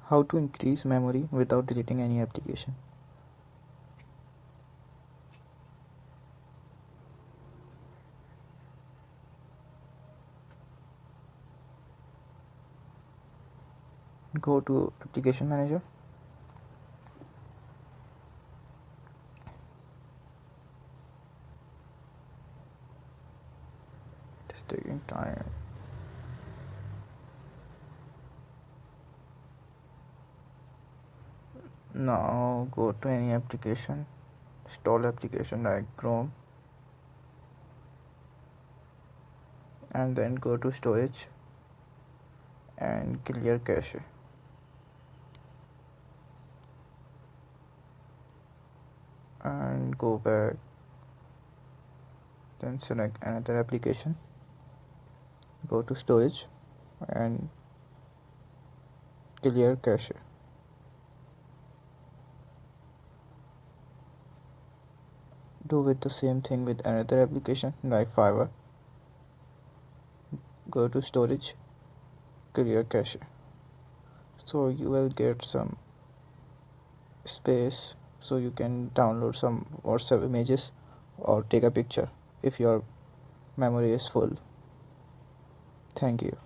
How to increase memory without deleting any application. Go to application manager. It's taking time. Now go to any application, install application like Chrome, and then go to storage and clear cache. And go back, then select another application, go to storage and clear cache. Do with the same thing with another application like Fiverr. Go to storage, clear cache. So you will get some space so you can download some WhatsApp images or take a picture if your memory is full. Thank you.